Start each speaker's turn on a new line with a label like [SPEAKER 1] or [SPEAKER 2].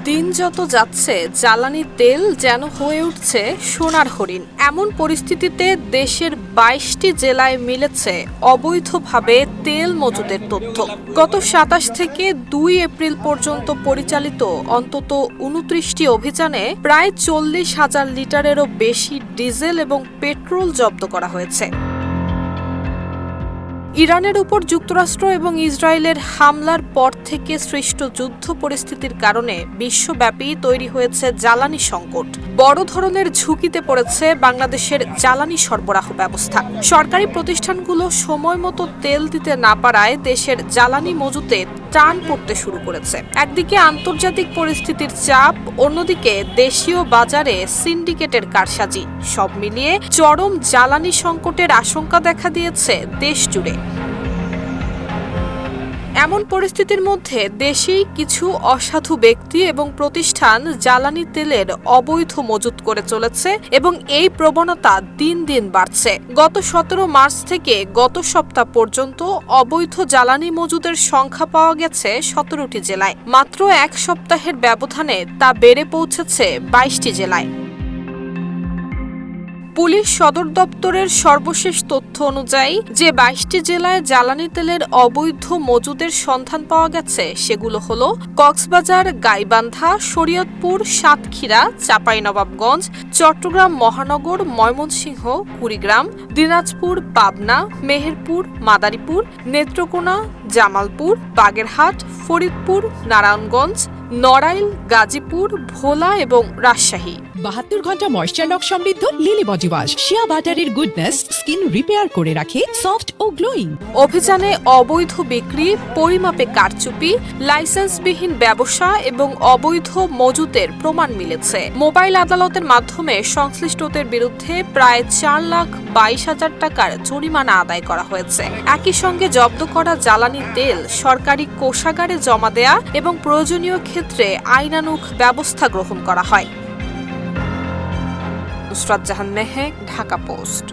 [SPEAKER 1] দিন যত যাচ্ছে জ্বালানি তেল যেন হয়ে উঠছে সোনার হরিণ। এমন পরিস্থিতিতে দেশের ২২টি জেলায় মিলেছে অবৈধভাবে তেল মজুদের তথ্য। গত ২৭ থেকে ২ এপ্রিল পর্যন্ত পরিচালিত অন্তত ২৯টি অভিযানে প্রায় ৪০,০০০ লিটারেরও বেশি ডিজেল এবং পেট্রোল জব্দ করা হয়েছে। ইরানের উপর যুক্তরাষ্ট্র এবং ইসরায়েলের হামলার পর থেকে সৃষ্ট যুদ্ধ পরিস্থিতির কারণে বিশ্বব্যাপী তৈরি হয়েছে জ্বালানি সংকট। বড় ধরনের ঝুঁকিতে পড়েছে বাংলাদেশের জ্বালানি সরবরাহ ব্যবস্থা। সরকারি প্রতিষ্ঠানগুলো সময় মতো তেল দিতে না পারায় দেশের জ্বালানি মজুতে টান পড়তে শুরু করেছে। একদিকে আন্তর্জাতিক পরিস্থিতির চাপ, অন্যদিকে দেশীয় বাজারে সিন্ডিকেটের কারসাজি, সব মিলিয়ে চরম জ্বালানি সংকটের আশঙ্কা দেখা দিয়েছে দেশ জুড়ে। এমন পরিস্থিতির মধ্যে দেশেই কিছু অসাধু ব্যক্তি এবং প্রতিষ্ঠান জ্বালানি তেলের অবৈধ মজুত করে চলেছে এবং এই প্রবণতা দিন দিন বাড়ছে। গত ১৭ মার্চ থেকে গত সপ্তাহ পর্যন্ত অবৈধ জ্বালানি মজুদের সংখ্যা পাওয়া গেছে ১৭টি জেলায়। মাত্র এক সপ্তাহের ব্যবধানে তা বেড়ে পৌঁছেছে ২২টি জেলায়। পুলিশ সদর দপ্তরের সর্বশেষ তথ্য অনুযায়ী যে ২২টি জেলায় জ্বালানি তেলের অবৈধ মজুদের সন্ধান পাওয়া গেছে সেগুলো হলো কক্সবাজার, গাইবান্ধা, শরীয়তপুর, সাতক্ষীরা, চাঁপাইনবাবগঞ্জ, চট্টগ্রাম মহানগর, ময়মনসিংহ, কুড়িগ্রাম, দিনাজপুর, পাবনা, মেহেরপুর, মাদারীপুর, নেত্রকোনা, জামালপুর, বাগেরহাট, ফরিদপুর, নারায়ণগঞ্জ, নড়াইল, গাজীপুর, ভোলা এবং রাজশাহী।
[SPEAKER 2] ৭২ ঘন্টা ময়েশ্চার লক সমৃদ্ধ লিলি বডি ওয়াশ শিয়া বাটারের গুডনেস স্কিন রিপেয়ার করে রাখে সফট ও গ্লোয়িং।
[SPEAKER 1] অভিযানে অবৈধ বিক্রি, পরিমাপে কারচুপি, লাইসেন্সবিহীন ব্যবসা এবং অবৈধ মজুতের প্রমাণ মিলেছে। মোবাইল আদালতের মাধ্যমে সংশ্লিষ্টদের বিরুদ্ধে প্রায় ৪,২২,০০০ টাকার জরিমানা আদায় করা হয়েছে। একই সঙ্গে জব্দ করা জ্বালানি তেল সরকারি কোষাগারে জমা দেয়া এবং প্রয়োজনীয় ক্ষেত্রে আইনানুগ ব্যবস্থা গ্রহণ করা হয়। নুসরাত জাহান মেহেক, ঢাকা পোস্ট।